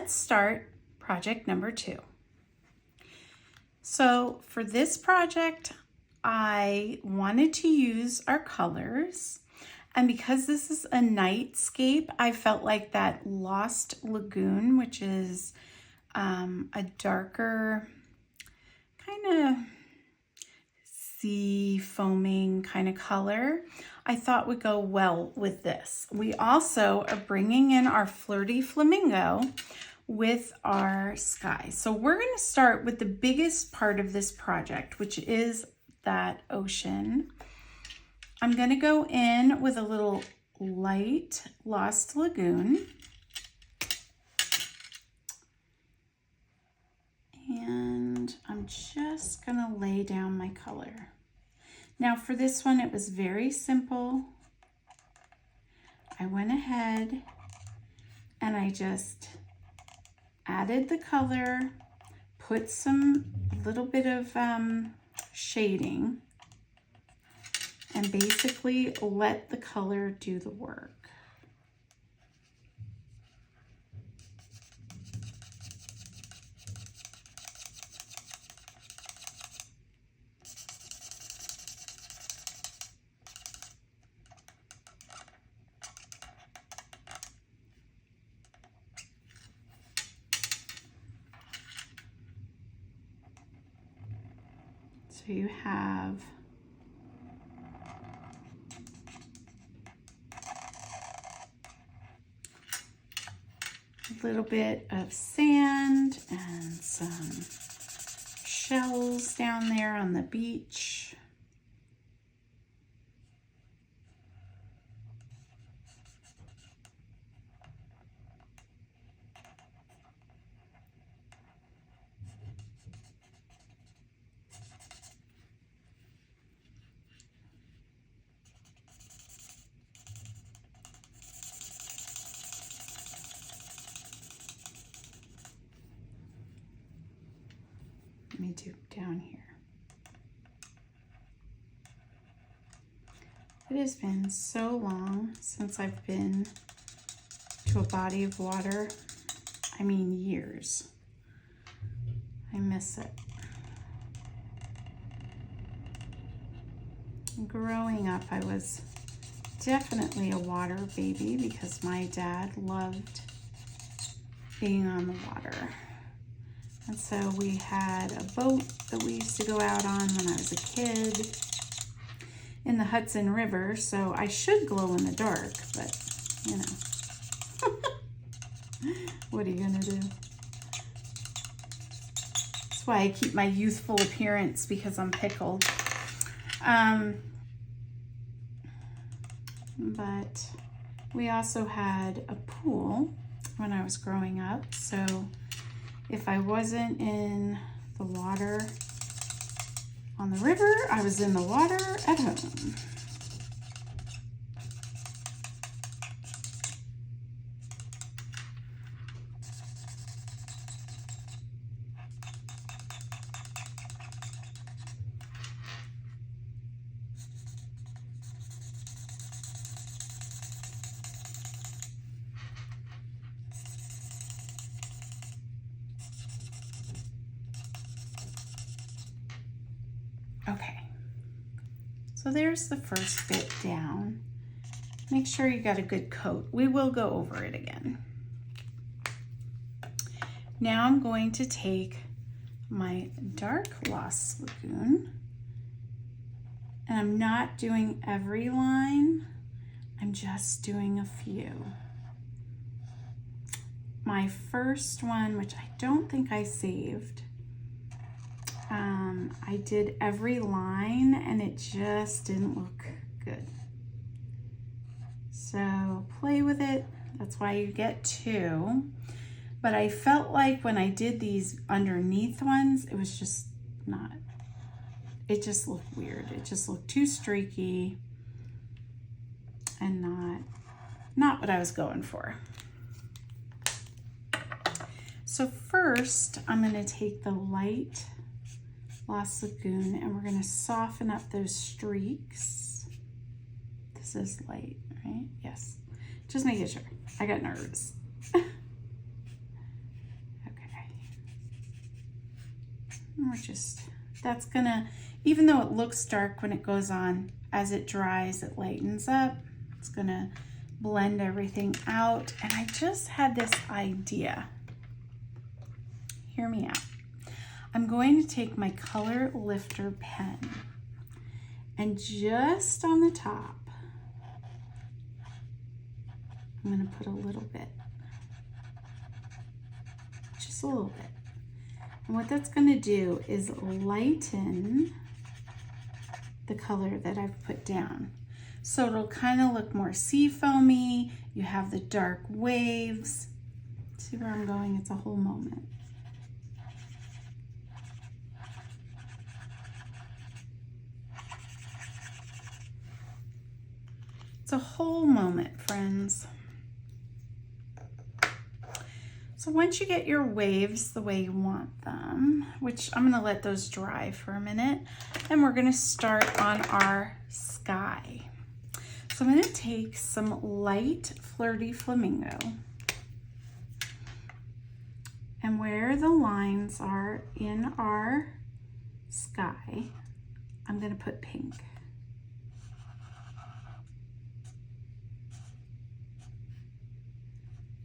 let's start project number 2. So for this project, I wanted to use our colors, and because this is a nightscape, I felt like that Lost Lagoon, which is a darker kind of sea foaming kind of color, I thought would go well with this. We also are bringing in our Flirty Flamingo with our sky. So we're going to start with the biggest part of this project, which is that ocean. I'm going to go in with a little light Lost Lagoon. And I'm just going to lay down my color. Now for this one, it was very simple. I went ahead and I just added the color, put a little bit of shading, and basically let the color do the work. So you have a little bit of sand and some shells down there on the beach. Let me do down here. It has been so long since I've been to a body of water. I mean, years. I miss it. Growing up, I was definitely a water baby because my dad loved being on the water. And so we had a boat that we used to go out on when I was a kid in the Hudson River. So I should glow in the dark, but you know, what are you gonna do? That's why I keep my youthful appearance, because I'm pickled. But we also had a pool when I was growing up. So if I wasn't in the water on the river, I was in the water at home. Okay, so there's the first bit down. Make sure you got a good coat. We will go over it again. Now I'm going to take my dark Lost Lagoon, and I'm not doing every line, I'm just doing a few. My first one, which I don't think I saved, I did every line and it just didn't look good. So play with it. That's why you get 2. But I felt like when I did these underneath ones, it was just not, it just looked weird. It just looked too streaky and not what I was going for. So first, I'm going to take the light Lost Lagoon and we're going to soften up those streaks. This is light, right? Yes. Just making sure. I got nervous. And that's gonna, even though it looks dark when it goes on, as it dries, it lightens up. It's gonna blend everything out. And I just had this idea. Hear me out. I'm going to take my color lifter pen and just on the top, I'm going to put a little bit, just a little bit. And what that's going to do is lighten the color that I've put down. So it'll kind of look more seafoamy. You have the dark waves. See where I'm going? It's a whole moment. It's a whole moment, friends. So once you get your waves the way you want them, which I'm going to let those dry for a minute, and we're going to start on our sky. So I'm going to take some light Flirty Flamingo, and where the lines are in our sky, I'm going to put pink.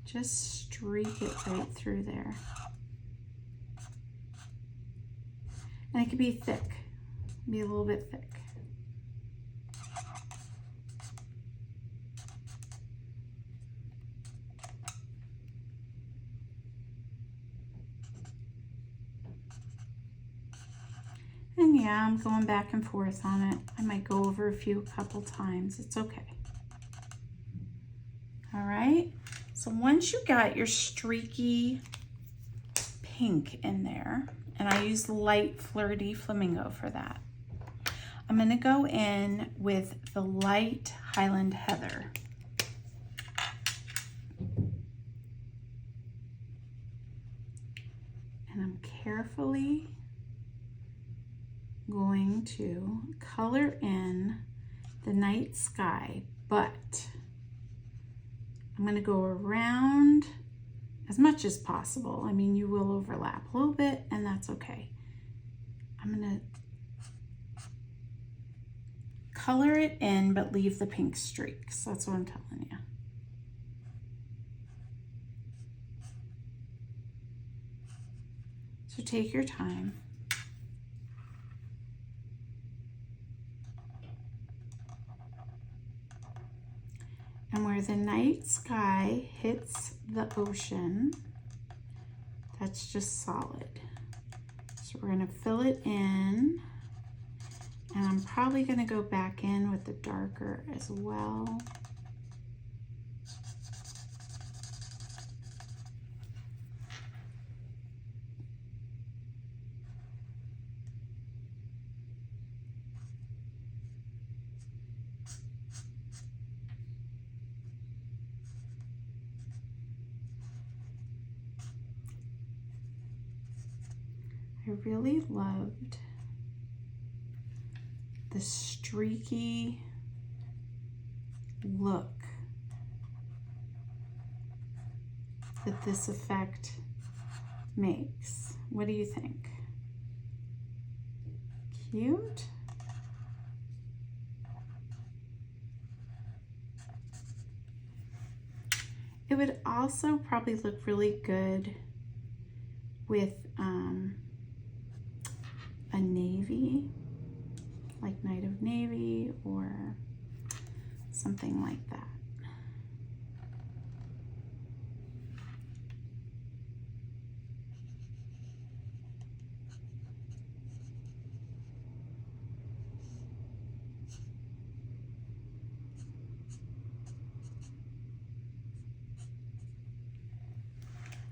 Just streak it right through there. And it could be thick, be a little bit thick. And yeah, I'm going back and forth on it. I might go over a couple times. It's okay. All right. So once you got your streaky pink in there, and I use light Flirty Flamingo for that, I'm going to go in with the light Highland Heather. And I'm carefully going to color in the night sky, but I'm going to go around as much as possible. I mean, you will overlap a little bit, and that's okay. I'm going to color it in, but leave the pink streaks. That's what I'm telling you. So take your time. And where the night sky hits the ocean, that's just solid. So we're going to fill it in, and I'm probably going to go back in with the darker as well. I really loved the streaky look that this effect makes. What do you think? Cute? It would also probably look really good with a navy, like Night of Navy or something like that.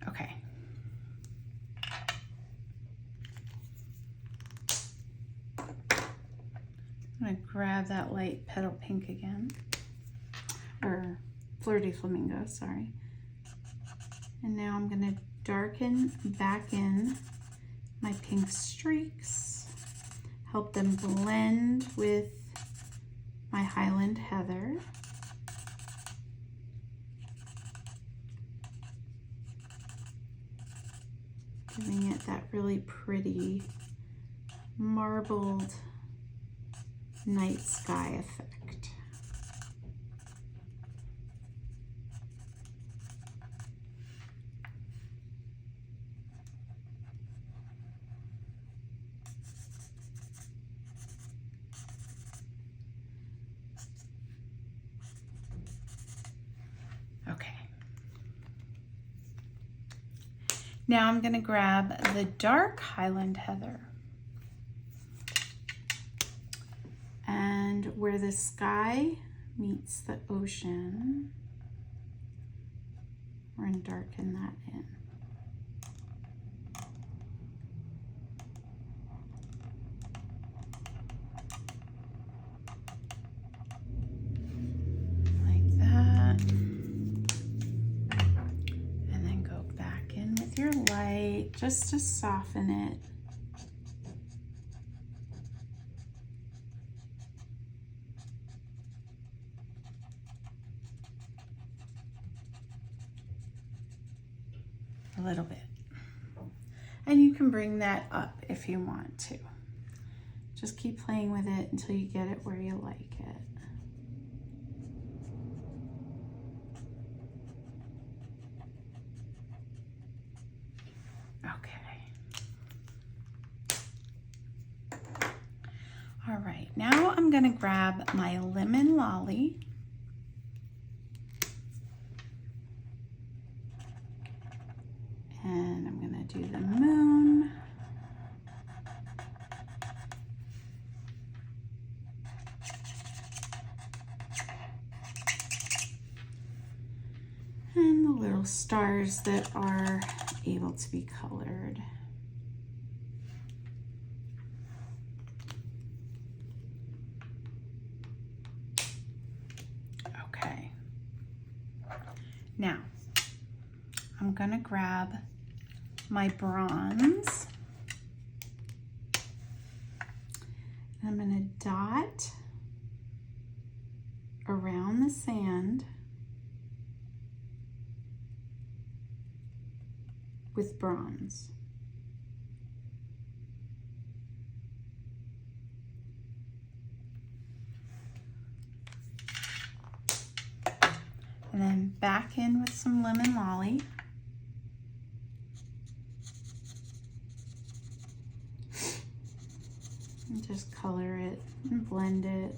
Okay. I'm going to grab that light petal pink again, or Flirty Flamingo, sorry. And now I'm going to darken back in my pink streaks, help them blend with my Highland Heather. Giving it that really pretty marbled night sky effect. Okay. Now I'm going to grab the dark Highland Heather. And where the sky meets the ocean, we're going to darken that in. Like that. And then go back in with your light just to soften it. A little bit. And you can bring that up if you want to. Just keep playing with it until you get it where you like it. Okay. All right, now I'm gonna grab my Lemon Lolly. And I'm gonna do the moon. And the little stars that are able to be colored. Okay. Now, I'm gonna grab my bronze. I'm going to dot around the sand with bronze. And then back in with some Lemon Lolly. And just color it and blend it.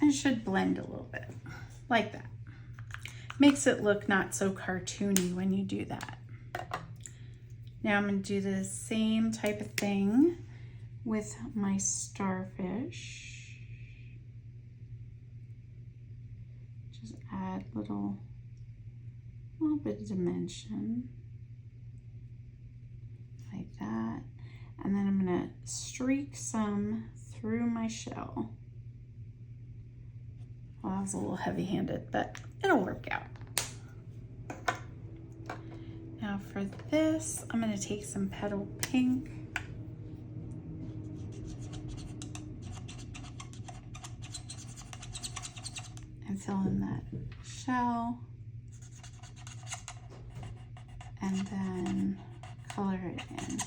It should blend a little bit, like that. Makes it look not so cartoony when you do that. Now I'm going to do the same type of thing with my starfish. Just add a little bit of dimension, like that. And then I'm going to streak some through my shell. Well, that was a little heavy-handed, but it'll work out. Now for this, I'm going to take some petal pink. And fill in that shell. And then color it in.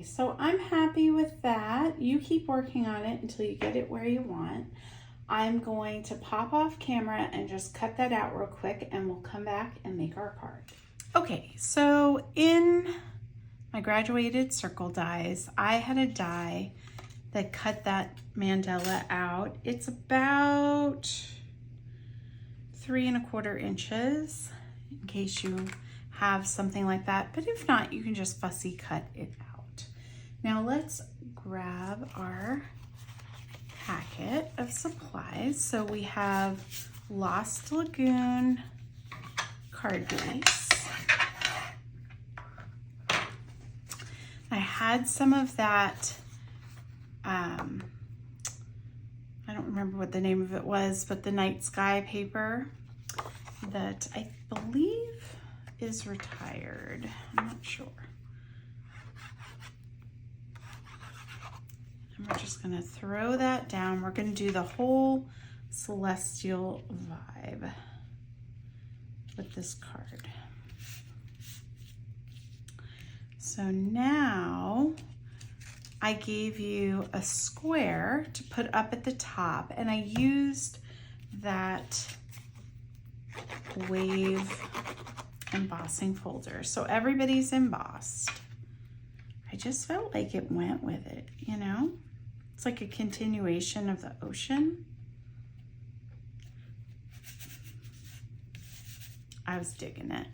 So I'm happy with that. You keep working on it until you get it where you want. I'm going to pop off camera and just cut that out real quick, and we'll come back and make our card. Okay, so in my graduated circle dies, I had a die that cut that mandala out. It's about 3 1/4 inches, in case you have something like that. But if not, you can just fussy cut it out. Now let's grab our packet of supplies. So we have Lost Lagoon card base. I had some of that, I don't remember what the name of it was, but the night sky paper that I believe is retired. I'm not sure. And we're just gonna throw that down. We're gonna do the whole celestial vibe with this card. So now I gave you a square to put up at the top, and I used that wave embossing folder. So everybody's embossed. I just felt like it went with it, you know? It's like a continuation of the ocean. I was digging it.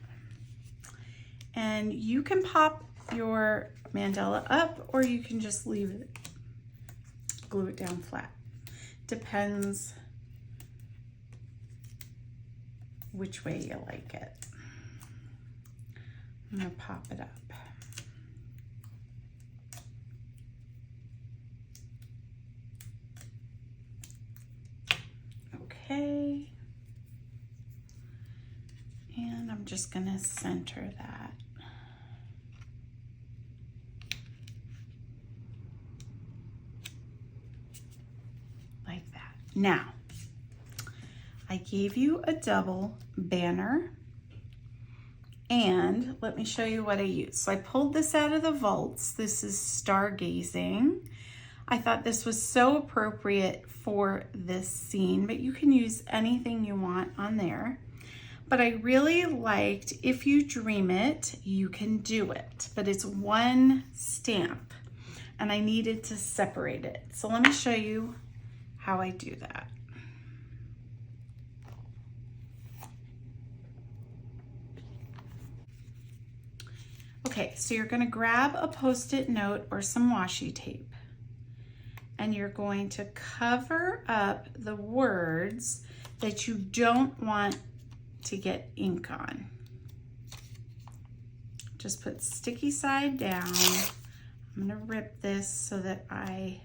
And you can pop your mandala up, or you can just leave it, glue it down flat. Depends which way you like it. I'm gonna pop it up. Okay. And I'm just gonna center that. Like that. Now, I gave you a double banner, and let me show you what I used. So I pulled this out of the vaults. This is Stargazing. I thought this was so appropriate for this scene, but you can use anything you want on there. But I really liked If You Dream It, You Can Do It, but it's one stamp, and I needed to separate it. So let me show you how I do that. Okay, so you're gonna grab a Post-it note or some washi tape, and you're going to cover up the words that you don't want to get ink on. Just put sticky side down. I'm gonna rip this so that I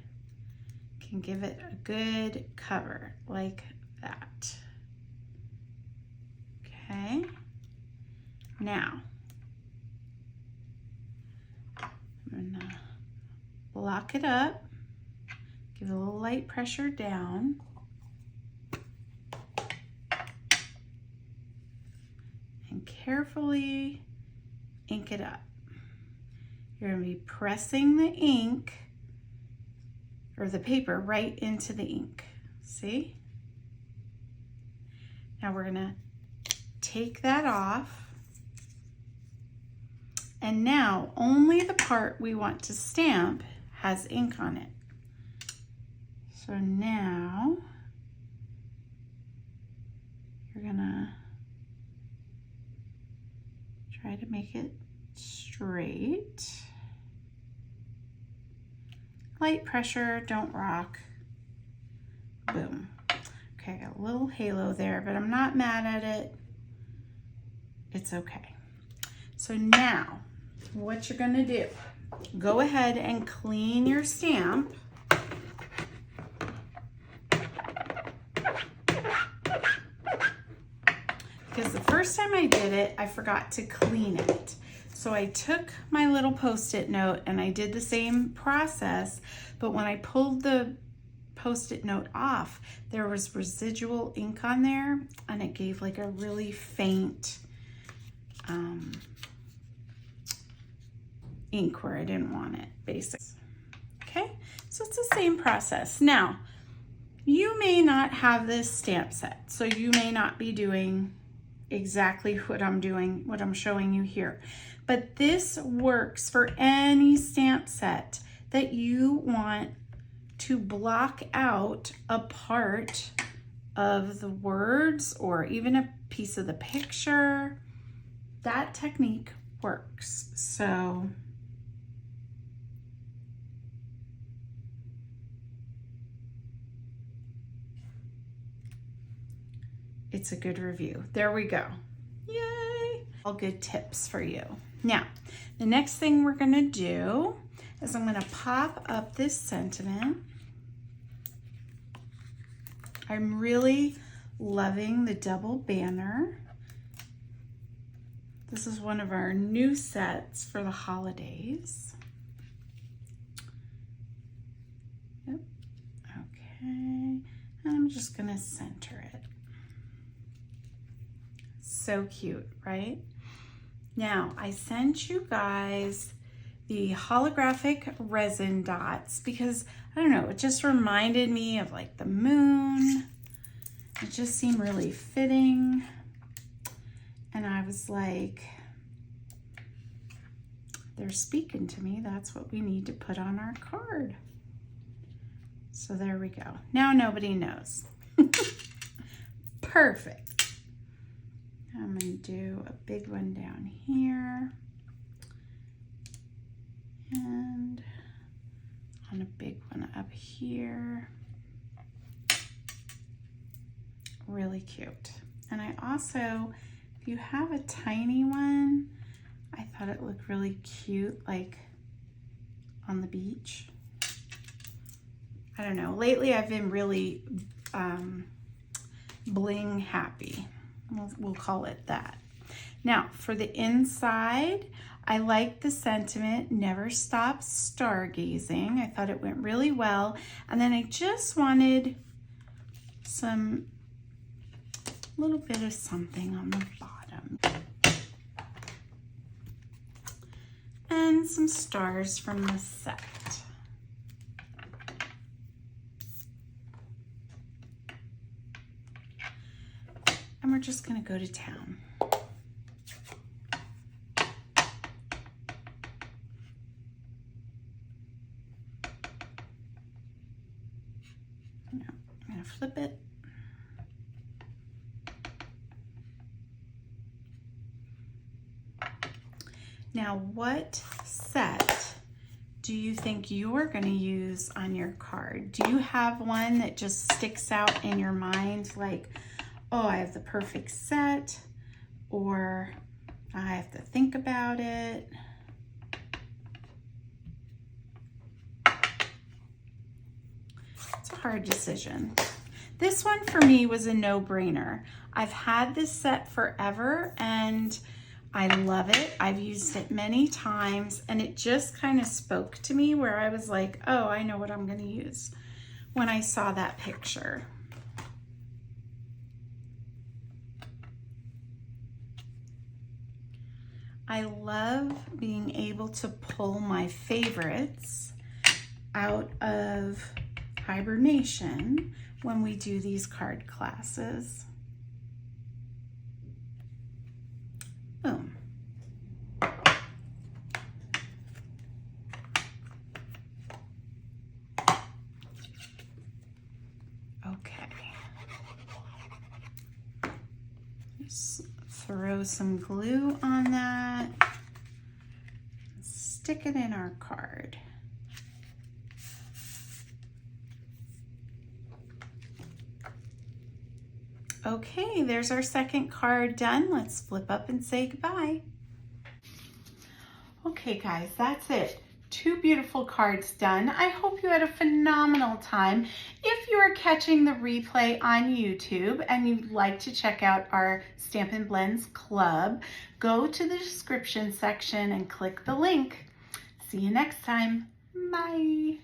can give it a good cover, like that. Okay, now I'm gonna block it up, give it a little light pressure down, and carefully ink it up. You're gonna be pressing the ink or the paper right into the ink. See? Now we're gonna take that off. And now only the part we want to stamp has ink on it. So now you're gonna try to make it straight. Light pressure, don't rock. Boom. Okay, I got a little halo there, but I'm not mad at it. It's okay. So now, what you're gonna do, go ahead and clean your stamp. Because the first time I did it, I forgot to clean it. So I took my little Post-it note and I did the same process, but when I pulled the Post-it note off, there was residual ink on there, and it gave like a really faint ink where I didn't want it, basically. Okay, so it's the same process. Now, you may not have this stamp set, so you may not be doing exactly what I'm doing, what I'm showing you here. But this works for any stamp set that you want to block out a part of the words or even a piece of the picture. That technique works. So it's a good review. There we go. Yay! All good tips for you. Now, the next thing we're gonna do is I'm gonna pop up this sentiment. I'm really loving the double banner. This is one of our new sets for the holidays. Yep. Okay, and I'm just gonna center it. So cute, right? Now, I sent you guys the holographic resin dots because, I don't know, it just reminded me of like the moon. It just seemed really fitting. And I was like, they're speaking to me. That's what we need to put on our card. So there we go. Now nobody knows. Perfect. I'm gonna do a big one down here. And on a big one up here. Really cute. And I also, if you have a tiny one, I thought it looked really cute, like on the beach. I don't know, lately I've been really bling happy. We'll call it that. Now for the inside, I like the sentiment, never stop stargazing. I thought it went really well. And then I just wanted some little bit of something on the bottom. And some stars from the set. And we're just gonna go to town. I'm gonna flip it. Now, what set do you think you're going to use on your card? Do you have one that just sticks out in your mind like, oh, I have the perfect set, or I have to think about it? It's a hard decision. This one for me was a no-brainer. I've had this set forever and I love it. I've used it many times and it just kind of spoke to me where I was like, oh, I know what I'm going to use when I saw that picture. I love being able to pull my favorites out of hibernation when we do these card classes. Boom. Okay. Just throw some glue on that. Stick it in our card. Okay, there's our second card done. Let's flip up and say goodbye. Okay guys, that's it. 2 beautiful cards done. I hope you had a phenomenal time. If you are catching the replay on YouTube and you'd like to check out our Stampin' Blends Club, go to the description section and click the link. See you next time. Bye.